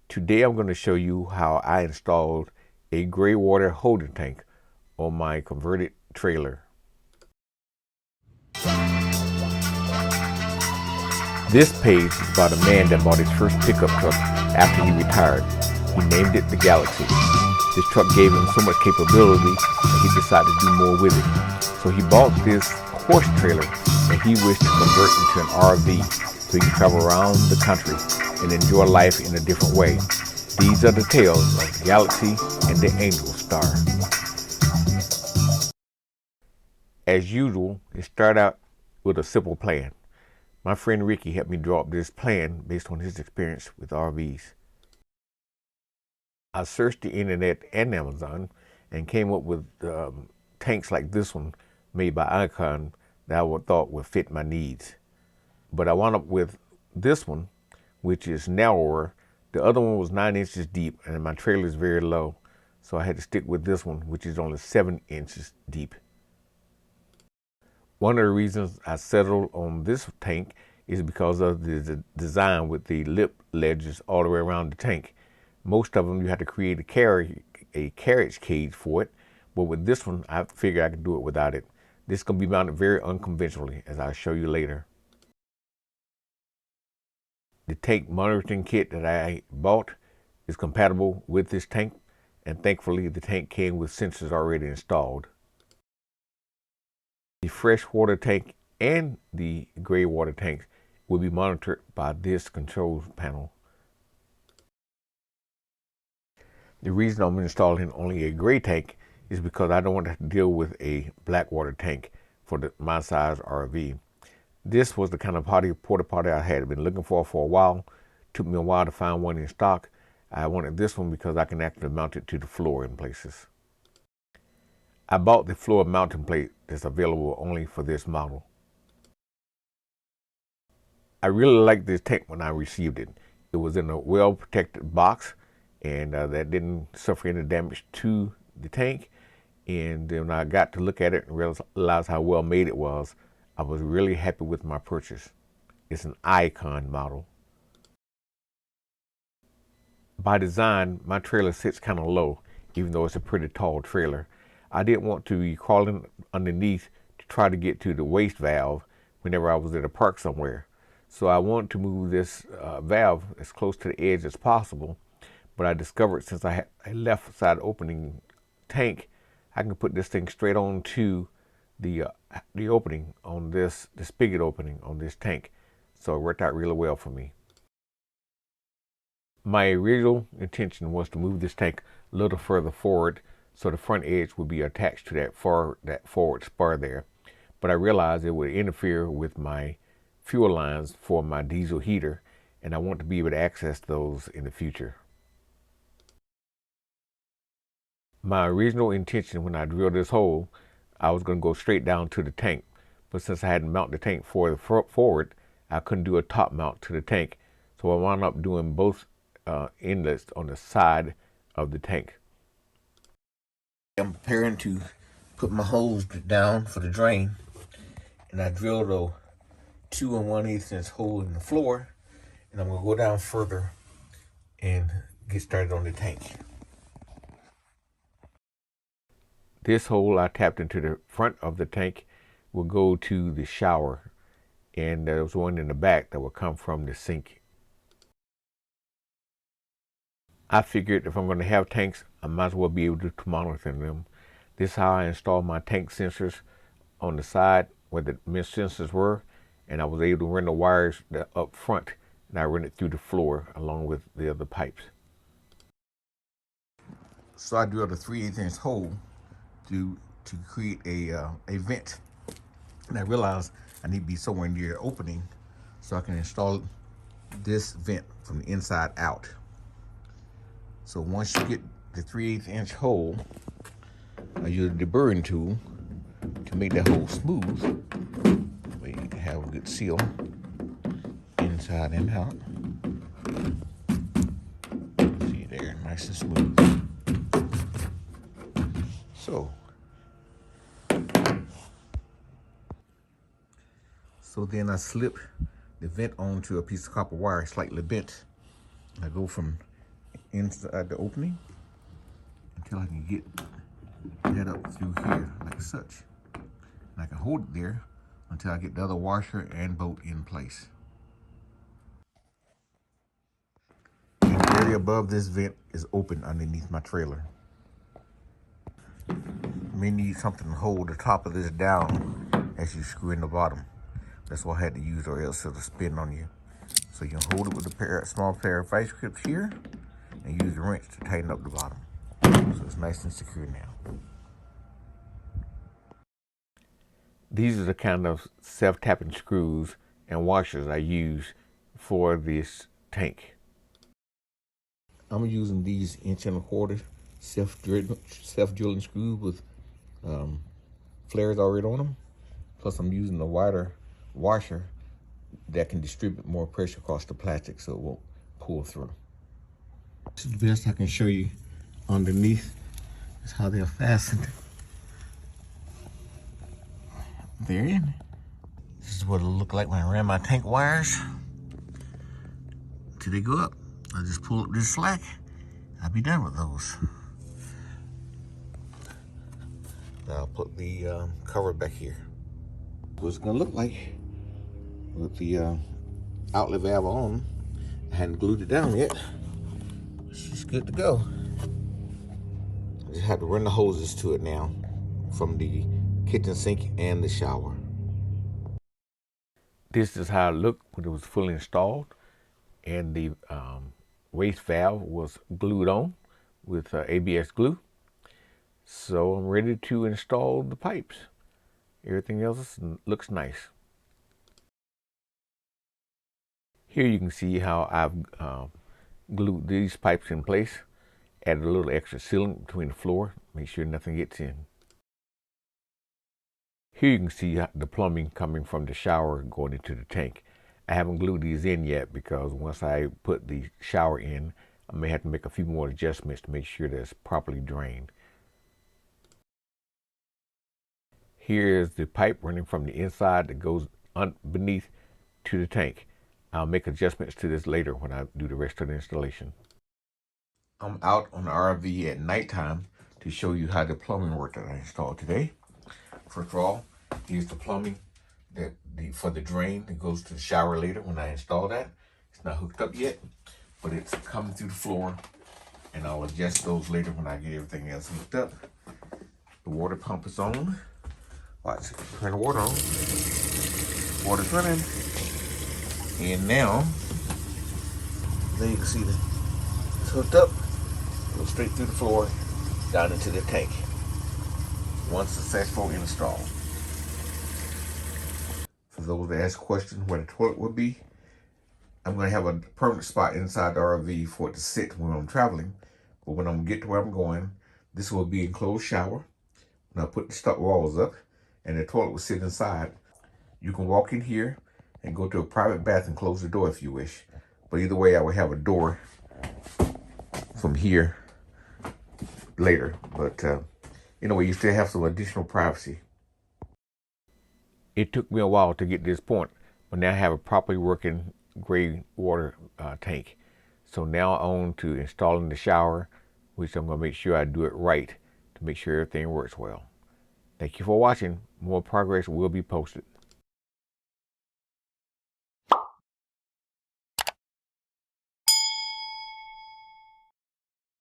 Today I'm going to show you how I installed a gray water holding tank on my converted trailer. This page is about a man that bought his first pickup truck after he retired. He named it the Galaxy. This truck gave him so much capability that he decided to do more with it. So he bought this horse trailer and he wished to convert it into an RV so he can travel around the country and enjoy life in a different way. These are the tales of the Galaxy and the Angel Star. As usual, it started out with a simple plan. My friend Ricky helped me draw up this plan based on his experience with RVs. I searched the internet and Amazon and came up with tanks like this one made by Icon that I thought would fit my needs. But I wound up with this one, which is narrower. The other one was 9 inches deep and my trailer is very low. So I had to stick with this one, which is only 7 inches deep. One of the reasons I settled on this tank is because of the design with the lip ledges all the way around the tank. Most of them you have to create a carriage cage for it, but with this one I figured I could do it without it. This is going to be mounted very unconventionally, as I'll show you later. The tank monitoring kit that I bought is compatible with this tank, and thankfully the tank came with sensors already installed. The freshwater tank and the gray water tanks will be monitored by this control panel. The reason I'm installing only a gray tank is because I don't want to deal with a black water tank for my size RV. This was the kind of porta potty I had been looking for a while. Took me a while to find one in stock. I wanted this one because I can actually mount it to the floor in places. I bought the floor mounting plate that's available only for this model. I really liked this tank when I received it. It was in a well-protected box and that didn't suffer any damage to the tank. And then when I got to look at it and realized how well made it was, I was really happy with my purchase. It's an Icon model. By design, my trailer sits kind of low, even though it's a pretty tall trailer. I didn't want to be crawling underneath to try to get to the waste valve whenever I was at a park somewhere. So I wanted to move this valve as close to the edge as possible, but I discovered since I had a left side opening tank, I can put this thing straight on to the opening on the spigot opening on this tank. So it worked out really well for me. My original intention was to move this tank a little further forward so the front edge would be attached to that forward spar there. But I realized it would interfere with my fuel lines for my diesel heater, and I want to be able to access those in the future. My original intention when I drilled this hole, I was going to go straight down to the tank, but since I hadn't mounted the tank forward, I couldn't do a top mount to the tank, so I wound up doing both inlets on the side of the tank. I'm preparing to put my hose down for the drain, and I drilled a 2 1/8 inch hole in the floor, and I'm going to go down further and get started on the tank. This hole I tapped into the front of the tank will go to the shower, and there's one in the back that will come from the sink. I figured if I'm going to have tanks, I might as well be able to monitor them. This is how I installed my tank sensors on the side where the mesh sensors were, and I was able to run the wires up front, and I run it through the floor along with the other pipes. So I drilled a 3/8 inch hole to create a vent, and I realized I need to be somewhere near the opening so I can install this vent from the inside out. So once you get the 3/8 inch hole, I use the deburring tool to make that hole smooth. We have a good seal inside and out. See there, nice and smooth. So then I slip the vent onto a piece of copper wire slightly bent. I go from inside the opening until I can get that up through here like such. And I can hold it there until I get the other washer and bolt in place. And the area above this vent is open underneath my trailer. You may need something to hold the top of this down as you screw in the bottom. That's what I had to use, or else it'll spin on you. So you can hold it with a small pair of vice grips here and use the wrench to tighten up the bottom. So it's nice and secure now. These are the kind of self-tapping screws and washers I use for this tank. I'm using these 1.25" self-drilling screws with flares already on them. Plus I'm using a wider washer that can distribute more pressure across the plastic so it won't pull through. This is the best I can show you underneath. Is how they're fastened. They're in. This is what it'll look like when I ran my tank wires. Till they go up, I just pull up this slack. I'll be done with those. Now I'll put the cover back here. What it's gonna look like with the outlet valve on. I hadn't glued it down yet. It's good to go. I just have to run the hoses to it now from the kitchen sink and the shower. This is how it looked when it was fully installed, and the waste valve was glued on with ABS glue. So I'm ready to install the pipes. Everything else looks nice. Here you can see how I've glued these pipes in place. Added a little extra sealant between the floor, make sure nothing gets in. Here you can see the plumbing coming from the shower going into the tank. I haven't glued these in yet because once I put the shower in, I may have to make a few more adjustments to make sure that it's properly drained. Here is the pipe running from the inside that goes beneath to the tank. I'll make adjustments to this later when I do the rest of the installation. I'm out on the RV at nighttime to show you how the plumbing worked that I installed today. First of all, here's the plumbing for the drain that goes to the shower later when I install that. It's not hooked up yet, but it's coming through the floor, and I'll adjust those later when I get everything else hooked up. The water pump is on. Watch, turn the water on. Water's running. And now, there you can see it's hooked up. Go straight through the floor, down into the tank. One successful install. For those that ask questions where the toilet will be, I'm going to have a permanent spot inside the RV for it to sit when I'm traveling. But when I'm get to where I'm going, this will be an enclosed shower. And I'll put the stop walls up, and the toilet will sit inside. You can walk in here and go to a private bath and close the door if you wish. But either way, I will have a door from here later. But anyway, you still have some additional privacy. It took me a while to get to this point, but now I have a properly working gray water tank. So now on to installing the shower, which I'm going to make sure I do it right to make sure everything works well. Thank you for watching. More progress will be posted.